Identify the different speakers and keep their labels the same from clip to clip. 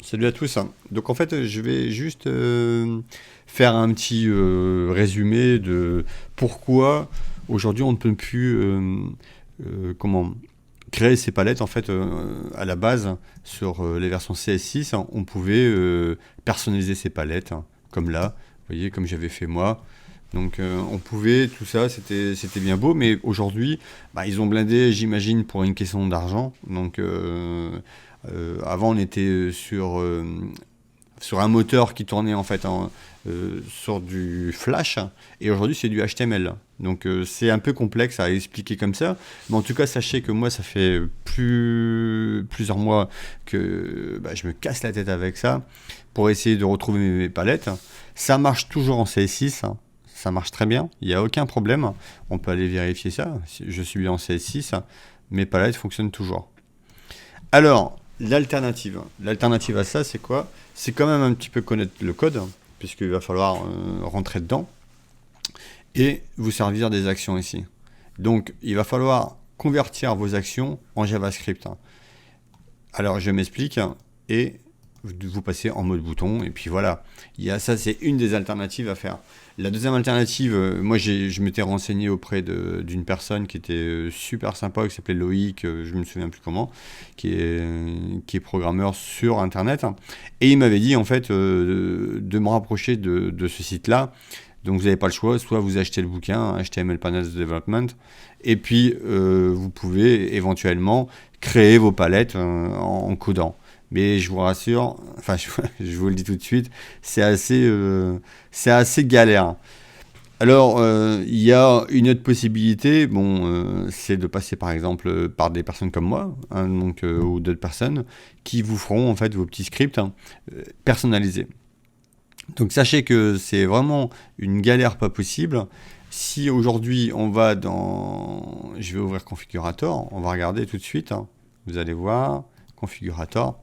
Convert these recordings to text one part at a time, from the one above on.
Speaker 1: Salut à tous. Donc en fait, je vais juste faire un petit résumé de pourquoi aujourd'hui on ne peut plus comment créer ces palettes. En fait, à la base, sur les versions CS6, on pouvait personnaliser ces palettes, comme là, vous voyez, comme j'avais fait moi. Donc on pouvait, tout ça, c'était bien beau, mais aujourd'hui, bah, ils ont blindé, j'imagine, pour une question d'argent. Donc avant, on était sur un moteur qui tournait en fait sur du Flash, et aujourd'hui c'est du HTML. Donc c'est un peu complexe à expliquer comme ça, mais en tout cas sachez que moi ça fait plusieurs mois que bah, je me casse la tête avec ça pour essayer de retrouver mes palettes. Ça marche toujours en CS6, hein. Ça marche très bien, il n'y a aucun problème. On peut aller vérifier ça. Je suis en CS6, mes palettes fonctionnent toujours. Alors, l'alternative à ça, c'est quoi? C'est quand même un petit peu connaître le code, puisqu'il va falloir rentrer dedans, et vous servir des actions ici. Donc, il va falloir convertir vos actions en JavaScript. Alors, je m'explique, et vous passez en mode bouton, et puis voilà. Ça, c'est une des alternatives à faire. La deuxième alternative, moi je m'étais renseigné auprès d'une personne qui était super sympa, qui s'appelait Loïc, je me souviens plus comment, qui est programmeur sur Internet. Et il m'avait dit en fait de me rapprocher de ce site-là. Donc vous n'avez pas le choix, soit vous achetez le bouquin HTML Panels Development, et puis vous pouvez éventuellement créer vos palettes en codant. Mais je vous rassure, enfin je vous le dis tout de suite, c'est assez galère. Alors, il y a une autre possibilité, bon, c'est de passer par exemple par des personnes comme moi, hein, donc, ou d'autres personnes, qui vous feront en fait vos petits scripts personnalisés. Donc sachez que c'est vraiment une galère pas possible. Si aujourd'hui on va dans... Je vais ouvrir configurator, on va regarder tout de suite, hein. Vous allez voir, configurator.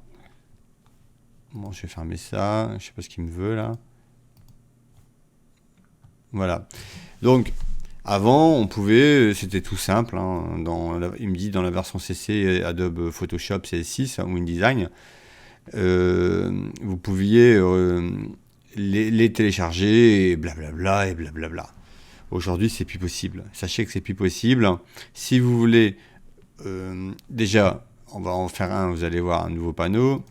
Speaker 1: Bon, je vais fermer ça, je sais pas ce qu'il me veut là. Voilà. Donc, avant, on pouvait, c'était tout simple, hein, il me dit dans la version CC Adobe Photoshop CS6 ou InDesign, vous pouviez les télécharger et blablabla et blablabla. Aujourd'hui, c'est plus possible. Sachez que c'est plus possible. Si vous voulez, déjà, on va en faire un, vous allez voir un nouveau panneau.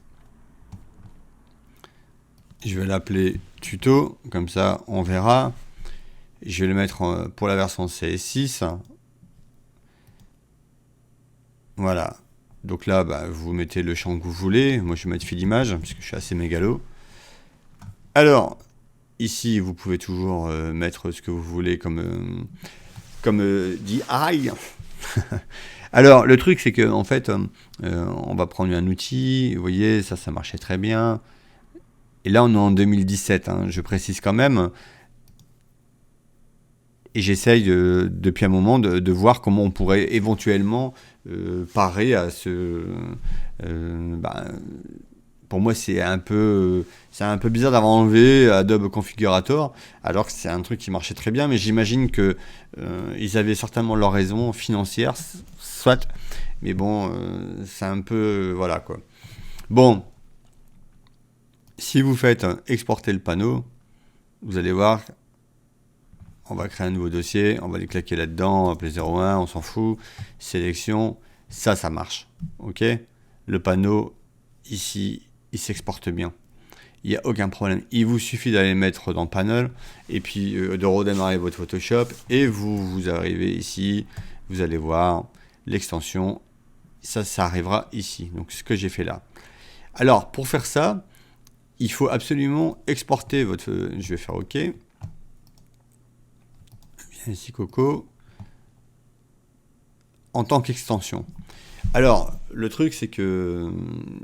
Speaker 1: Je vais l'appeler tuto, comme ça on verra. Je vais le mettre pour la version CS6. Voilà. Donc là, bah, vous mettez le champ que vous voulez. Moi, je vais mettre fil d'image, parce que je suis assez mégalo. Alors, ici, vous pouvez toujours mettre ce que vous voulez comme dit I. Alors, le truc, c'est que en fait, on va prendre un outil. Vous voyez, ça marchait très bien. Et là, on est en 2017. Hein, je précise quand même. Et j'essaye depuis un moment de voir comment on pourrait éventuellement parer à ce... bah, pour moi, c'est un peu bizarre d'avoir enlevé Adobe Configurator, alors que c'est un truc qui marchait très bien, mais j'imagine que ils avaient certainement leur raison financière, soit, mais bon, c'est un peu... voilà quoi. Bon, si vous faites exporter le panneau, vous allez voir, on va créer un nouveau dossier, on va les claquer là-dedans, on va appeler 01, on s'en fout, sélection, ça marche, ok? Le panneau, ici, il s'exporte bien. Il n'y a aucun problème. Il vous suffit d'aller mettre dans Panel, et puis de redémarrer votre Photoshop, et vous arrivez ici, vous allez voir l'extension, ça arrivera ici. Donc, ce que j'ai fait là. Alors, pour faire ça, il faut absolument exporter votre... Je vais faire OK. Ici Coco, en tant qu'extension. Alors, le truc, c'est que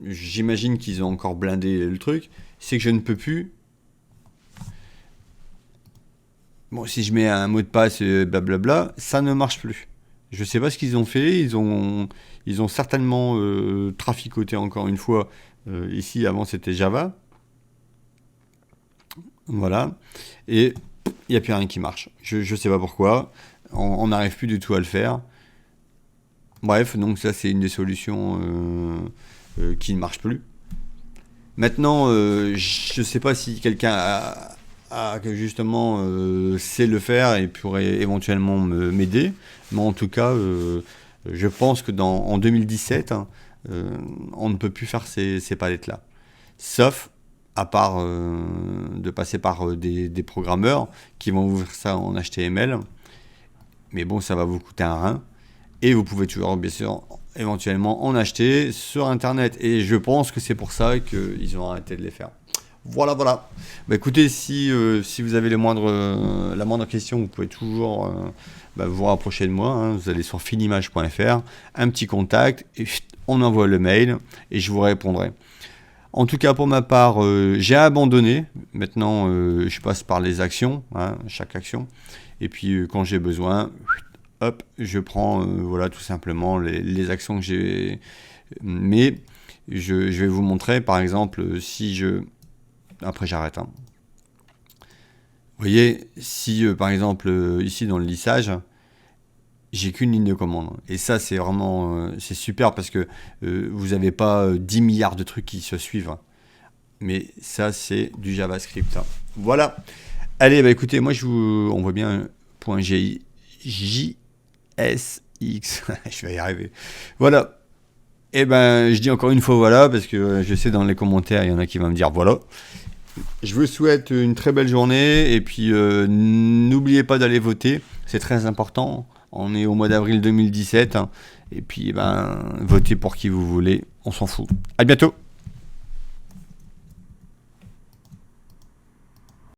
Speaker 1: j'imagine qu'ils ont encore blindé le truc, c'est que je ne peux plus. Bon, si je mets un mot de passe, blablabla, ça ne marche plus. Je ne sais pas ce qu'ils ont fait, ils ont certainement traficoté encore une fois. Ici, avant, c'était Java. Voilà. Et il n'y a plus rien qui marche. Je ne sais pas pourquoi. On n'arrive plus du tout à le faire. Bref, donc ça c'est une des solutions qui ne marche plus. Maintenant, je ne sais pas si quelqu'un que justement sait le faire et pourrait éventuellement m'aider. Mais en tout cas, je pense que en 2017, hein, on ne peut plus faire ces palettes-là. Sauf, à part de passer par des programmeurs qui vont ouvrir ça en HTML. Mais bon, ça va vous coûter un rein. Et vous pouvez toujours, bien sûr, éventuellement en acheter sur Internet. Et je pense que c'est pour ça qu'ils ont arrêté de les faire. Voilà, voilà. Bah, écoutez, si vous avez la moindre question, vous pouvez toujours vous rapprocher de moi. Hein. Vous allez sur finimage.fr, un petit contact, et on envoie le mail et je vous répondrai. En tout cas, pour ma part, j'ai abandonné. Maintenant, je passe par les actions, hein, chaque action. Et puis, quand j'ai besoin, hop, je prends voilà, tout simplement les actions que j'ai. Mais je vais vous montrer, par exemple, si je... Après, j'arrête. Hein. Vous voyez, si par exemple, ici dans le lissage, j'ai qu'une ligne de commande. Et ça, c'est vraiment c'est super parce que vous n'avez pas 10 milliards de trucs qui se suivent. Mais ça, c'est du JavaScript. Hein. Voilà. Allez, bah écoutez, moi, on voit bien .JSX. Je vais y arriver. Voilà. Et ben, je dis encore une fois voilà, parce que je sais dans les commentaires, il y en a qui vont me dire voilà. Je vous souhaite une très belle journée et puis n'oubliez pas d'aller voter, c'est très important. On est au mois d'avril 2017 hein, et puis votez pour qui vous voulez, on s'en fout. À bientôt.